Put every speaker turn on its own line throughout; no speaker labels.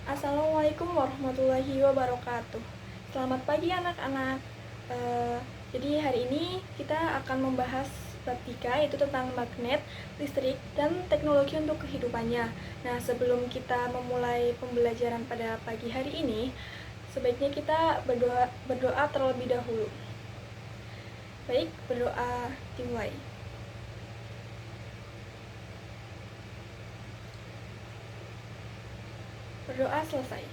Assalamualaikum warahmatullahi wabarakatuh. Selamat pagi anak-anak. Jadi hari ini kita akan membahas bab 3, yaitu tentang magnet, listrik, dan teknologi untuk kehidupannya. Nah, sebelum kita memulai pembelajaran pada pagi hari ini, sebaiknya kita berdoa terlebih dahulu. Baik, berdoa dimulai. Berdoa selesai.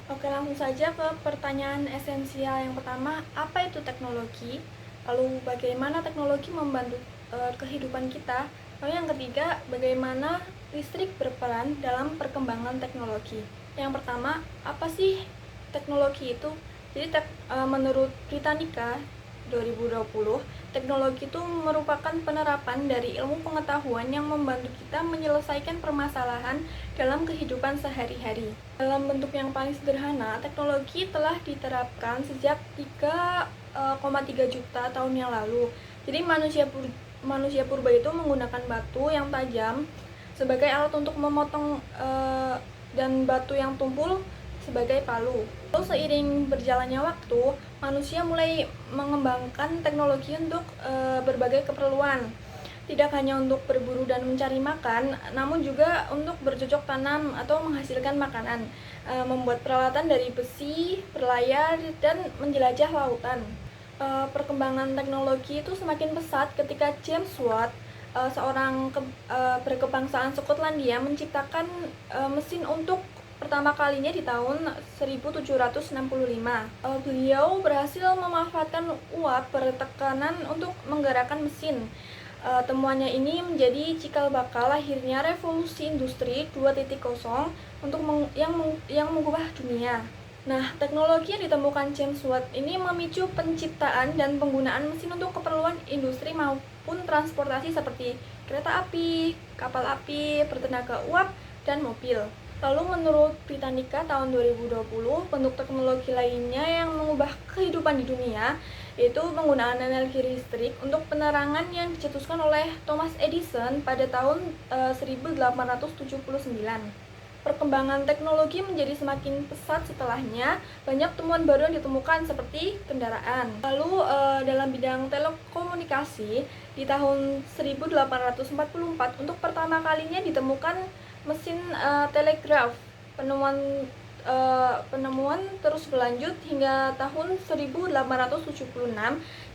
Oke, langsung saja ke pertanyaan esensial yang pertama, apa itu teknologi? Lalu bagaimana teknologi membantu kehidupan kita? Lalu yang ketiga, bagaimana listrik berperan dalam perkembangan teknologi? Yang pertama, apa sih teknologi itu? Jadi menurut Britannica 2020, teknologi itu merupakan penerapan dari ilmu pengetahuan yang membantu kita menyelesaikan permasalahan dalam kehidupan sehari-hari. Dalam bentuk yang paling sederhana, teknologi telah diterapkan sejak 3,3 juta tahun yang lalu. Jadi manusia purba itu menggunakan batu yang tajam sebagai alat untuk memotong dan batu yang tumpul sebagai palu. Lalu seiring berjalannya waktu, manusia mulai mengembangkan teknologi untuk berbagai keperluan. Tidak hanya untuk berburu dan mencari makan, namun juga untuk bercocok tanam atau menghasilkan makanan, membuat peralatan dari besi, berlayar, dan menjelajah lautan. Perkembangan teknologi itu semakin pesat ketika James Watt, seorang berkebangsaan Skotlandia, menciptakan mesin untuk pertama kalinya di tahun 1765. Beliau berhasil memanfaatkan uap bertekanan untuk menggerakkan mesin. Temuannya ini menjadi cikal bakal lahirnya revolusi industri 2.0 yang mengubah dunia. Nah, teknologi yang ditemukan James Watt ini memicu penciptaan dan penggunaan mesin untuk keperluan industri maupun transportasi seperti kereta api, kapal api, bertenaga uap, dan mobil. Lalu menurut Britannica tahun 2020, bentuk teknologi lainnya yang mengubah kehidupan di dunia yaitu penggunaan energi listrik untuk penerangan yang dicetuskan oleh Thomas Edison pada tahun 1879. Perkembangan teknologi menjadi semakin pesat setelahnya, banyak temuan baru yang ditemukan seperti kendaraan. Lalu dalam bidang telekomunikasi, di tahun 1844 untuk pertama kalinya ditemukan mesin telegraf. Penemuan terus berlanjut hingga tahun 1876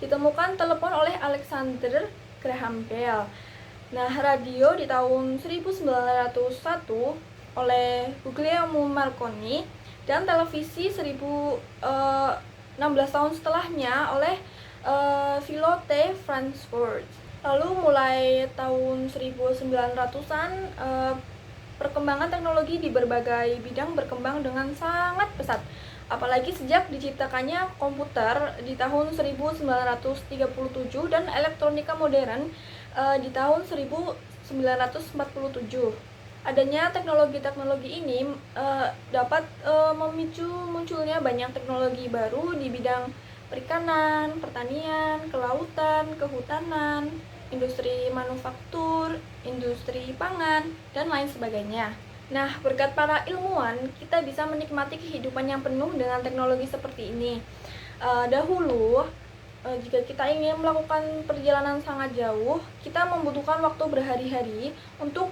ditemukan telepon oleh Alexander Graham Bell. Nah, radio di tahun 1901 oleh Guglielmo Marconi, dan televisi 16 tahun setelahnya oleh Philo T. Farnsworth. Lalu mulai tahun 1900-an perkembangan teknologi di berbagai bidang berkembang dengan sangat pesat. Apalagi sejak diciptakannya komputer di tahun 1937 dan elektronika modern di tahun 1947. Adanya teknologi-teknologi ini dapat memicu munculnya banyak teknologi baru di bidang perikanan, pertanian, kelautan, kehutanan, industri manufaktur, industri pangan, dan lain sebagainya. Nah, berkat para ilmuwan, kita bisa menikmati kehidupan yang penuh dengan teknologi seperti ini. Dahulu, jika kita ingin melakukan perjalanan sangat jauh, kita membutuhkan waktu berhari-hari untuk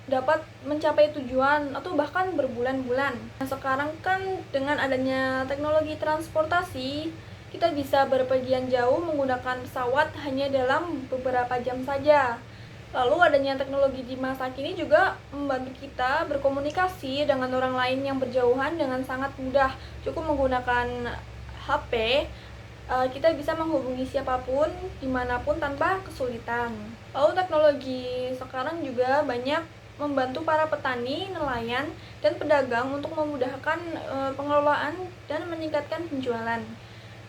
dapat mencapai tujuan atau bahkan berbulan-bulan. Nah, sekarang kan dengan adanya teknologi transportasi, kita bisa berpergian jauh menggunakan pesawat hanya dalam beberapa jam saja. Lalu adanya teknologi di masa kini juga membantu kita berkomunikasi dengan orang lain yang berjauhan dengan sangat mudah. Cukup menggunakan HP, kita bisa menghubungi siapapun, dimanapun tanpa kesulitan. Lalu teknologi sekarang juga banyak membantu para petani, nelayan, dan pedagang untuk memudahkan pengelolaan dan meningkatkan penjualan.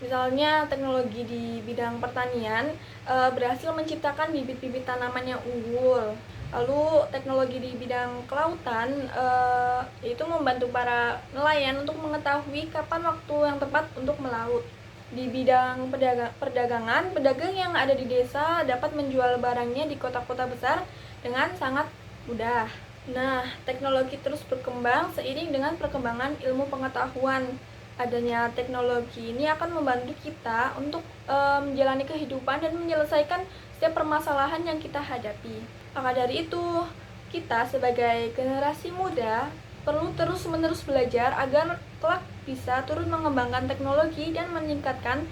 Misalnya teknologi di bidang pertanian berhasil menciptakan bibit-bibit tanaman yang unggul. Lalu teknologi di bidang kelautan itu membantu para nelayan untuk mengetahui kapan waktu yang tepat untuk melaut. Di bidang perdagangan, pedagang yang ada di desa dapat menjual barangnya di kota-kota besar dengan sangat mudah. Nah, teknologi terus berkembang seiring dengan perkembangan ilmu pengetahuan. Adanya teknologi ini akan membantu kita untuk menjalani kehidupan dan menyelesaikan setiap permasalahan yang kita hadapi. Maka dari itu, kita sebagai generasi muda perlu terus-menerus belajar agar kelak bisa turut mengembangkan teknologi dan meningkatkan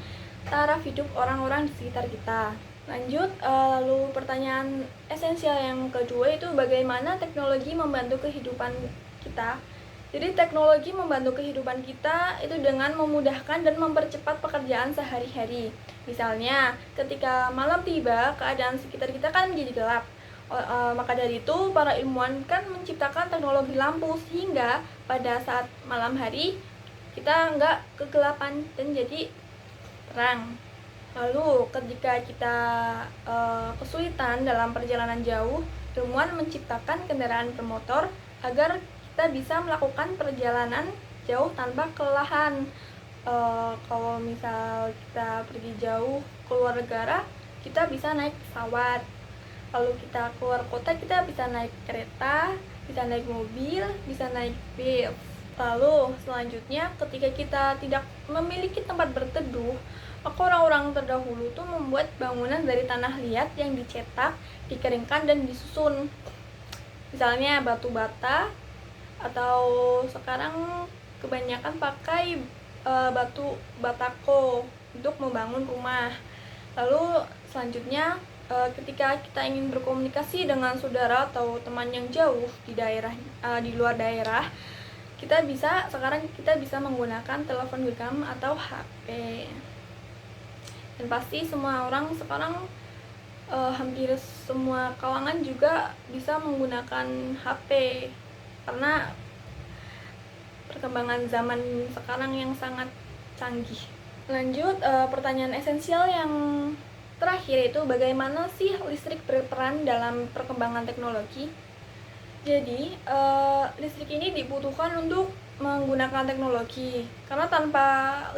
taraf hidup orang-orang di sekitar kita. Lanjut, lalu pertanyaan esensial yang kedua itu bagaimana teknologi membantu kehidupan kita. Jadi teknologi membantu kehidupan kita itu dengan memudahkan dan mempercepat pekerjaan sehari-hari. Misalnya, ketika malam tiba, keadaan sekitar kita kan menjadi gelap. Maka dari itu, para ilmuwan kan menciptakan teknologi lampu sehingga pada saat malam hari kita nggak kegelapan dan jadi terang. Lalu ketika kita kesulitan dalam perjalanan jauh, ilmuwan menciptakan kendaraan bermotor agar kita bisa melakukan perjalanan jauh tanpa kelelahan. Kalau misal kita pergi jauh keluar negara, kita bisa naik pesawat. Lalu kita keluar kota, kita bisa naik kereta, bisa naik mobil, bisa naik bis. Lalu selanjutnya ketika kita tidak memiliki tempat berteduh, maka orang-orang terdahulu tuh membuat bangunan dari tanah liat yang dicetak, dikeringkan dan disusun. Misalnya batu bata, atau sekarang kebanyakan pakai batu batako untuk membangun rumah. Lalu selanjutnya ketika kita ingin berkomunikasi dengan saudara atau teman yang jauh di daerah di luar daerah, sekarang kita bisa menggunakan telepon genggam atau HP. Dan pasti semua orang sekarang hampir semua kalangan juga bisa menggunakan HP karena perkembangan zaman sekarang yang sangat canggih. Lanjut, pertanyaan esensial yang terakhir itu bagaimana sih listrik berperan dalam perkembangan teknologi? Jadi, listrik ini dibutuhkan untuk menggunakan teknologi karena tanpa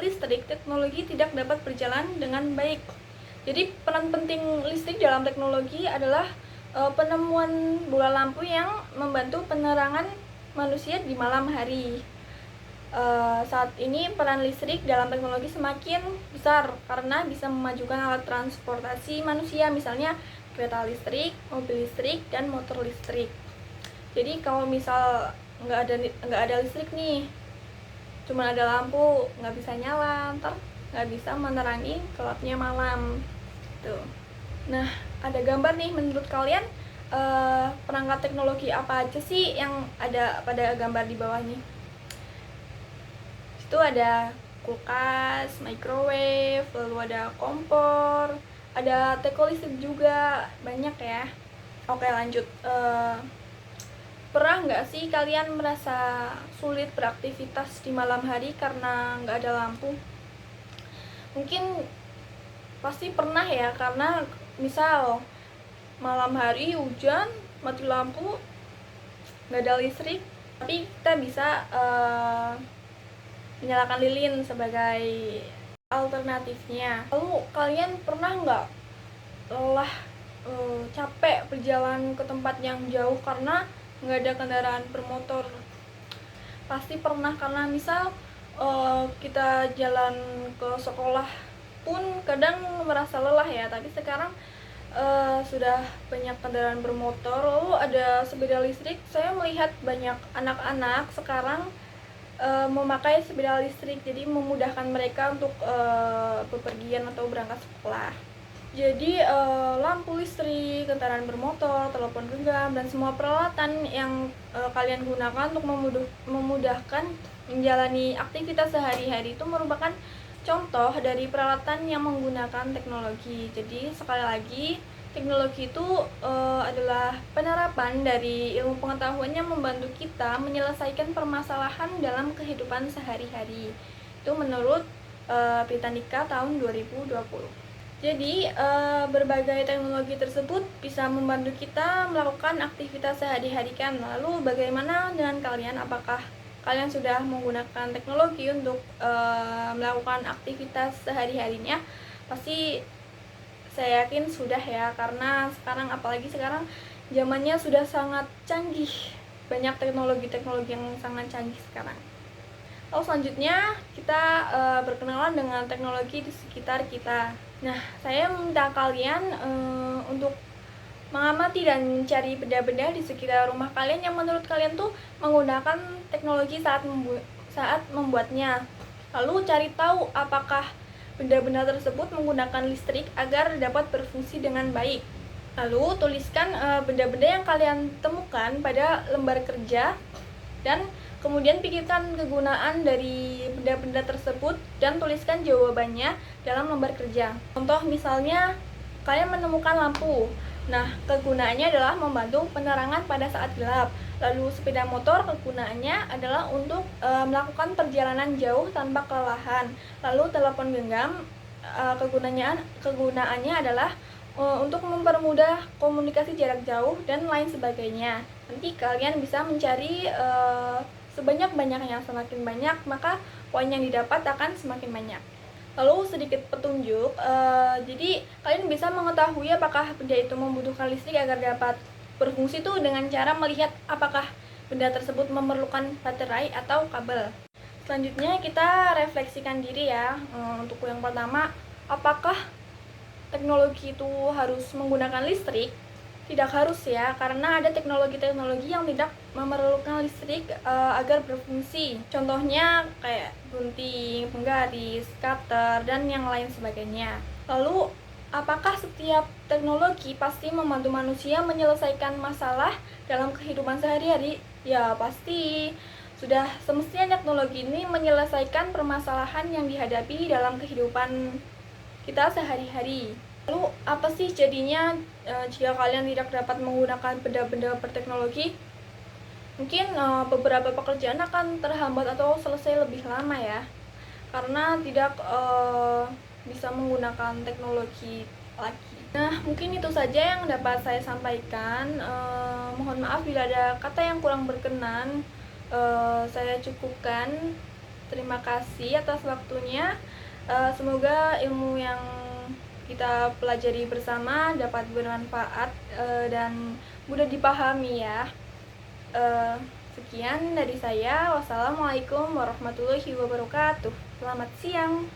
listrik, teknologi tidak dapat berjalan dengan baik. Jadi, peran penting listrik dalam teknologi adalah penemuan bola lampu yang membantu penerangan manusia di malam hari. Saat ini peran listrik dalam teknologi semakin besar karena bisa memajukan alat transportasi manusia, misalnya kereta listrik, mobil listrik, dan motor listrik. Jadi kalau misal nggak ada listrik nih, cuma ada lampu, nggak bisa nyala, ntar nggak bisa menerangi gelapnya malam. Tuh. Nah, ada gambar nih, menurut kalian perangkat teknologi apa aja sih yang ada pada gambar di bawah nih? Itu ada kulkas, microwave, lalu ada kompor, ada teko listrik juga, banyak ya. Oke, lanjut. Pernah nggak sih kalian merasa sulit beraktivitas di malam hari karena nggak ada lampu? Mungkin pasti pernah ya, karena misal malam hari hujan, mati lampu, nggak ada listrik, tapi kita bisa menyalakan lilin sebagai alternatifnya. Lalu kalian pernah nggak lelah, capek berjalan ke tempat yang jauh karena nggak ada kendaraan bermotor? Pasti pernah, karena misal kita jalan ke sekolah pun kadang merasa lelah ya, tapi sekarang sudah banyak kendaraan bermotor, lalu ada sepeda listrik. Saya melihat banyak anak-anak sekarang memakai sepeda listrik, jadi memudahkan mereka untuk bepergian atau berangkat sekolah. Jadi lampu listrik, kendaraan bermotor, telepon genggam, dan semua peralatan yang kalian gunakan untuk memudahkan menjalani aktivitas sehari-hari itu merupakan contoh dari peralatan yang menggunakan teknologi. Jadi sekali lagi, teknologi itu adalah penerapan dari ilmu pengetahuan yang membantu kita menyelesaikan permasalahan dalam kehidupan sehari-hari. Itu menurut Britannica tahun 2020. Jadi, berbagai teknologi tersebut bisa membantu kita melakukan aktivitas sehari-hari kan. Lalu bagaimana dengan kalian? Apakah kalian sudah menggunakan teknologi untuk melakukan aktivitas sehari-harinya? Pasti saya yakin sudah ya, karena apalagi sekarang zamannya sudah sangat canggih. banyak teknologi-teknologi yang sangat canggih sekarang. Lalu selanjutnya kita berkenalan dengan teknologi di sekitar kita. Nah, saya meminta kalian untuk mengamati dan mencari benda-benda di sekitar rumah kalian yang menurut kalian tuh menggunakan teknologi saat membuatnya. Lalu cari tahu apakah benda-benda tersebut menggunakan listrik agar dapat berfungsi dengan baik. Lalu tuliskan benda-benda yang kalian temukan pada lembar kerja dan kemudian pikirkan kegunaan dari benda-benda tersebut dan tuliskan jawabannya dalam lembar kerja. Contoh misalnya, kalian menemukan lampu. Nah, kegunaannya adalah membantu penerangan pada saat gelap. Lalu sepeda motor kegunaannya adalah untuk melakukan perjalanan jauh tanpa kelelahan. Lalu telepon genggam kegunaannya adalah untuk mempermudah komunikasi jarak jauh dan lain sebagainya. Nanti kalian bisa mencari sebanyak-banyaknya, semakin banyak maka poin yang didapat akan semakin banyak. Lalu sedikit petunjuk, jadi kalian bisa mengetahui apakah benda itu membutuhkan listrik agar dapat berfungsi itu dengan cara melihat apakah benda tersebut memerlukan baterai atau kabel. Selanjutnya kita refleksikan diri ya. Untuk yang pertama, apakah teknologi itu harus menggunakan listrik? Tidak harus ya, karena ada teknologi-teknologi yang tidak memerlukan listrik agar berfungsi. Contohnya kayak gunting, penggaris, cutter, dan yang lain sebagainya. Lalu, apakah setiap teknologi pasti membantu manusia menyelesaikan masalah dalam kehidupan sehari-hari? Ya, pasti. Sudah semestinya teknologi ini menyelesaikan permasalahan yang dihadapi dalam kehidupan kita sehari-hari. Lalu apa sih jadinya jika kalian tidak dapat menggunakan benda-benda berteknologi? Mungkin beberapa pekerjaan akan terhambat atau selesai lebih lama ya, karena tidak bisa menggunakan teknologi lagi. Nah, mungkin itu saja yang dapat saya sampaikan. Mohon maaf bila ada kata yang kurang berkenan. Saya cukupkan. Terima kasih atas waktunya. Semoga ilmu yang kita pelajari bersama dapat bermanfaat dan mudah dipahami ya. Sekian dari saya. Wassalamualaikum warahmatullahi wabarakatuh. Selamat siang.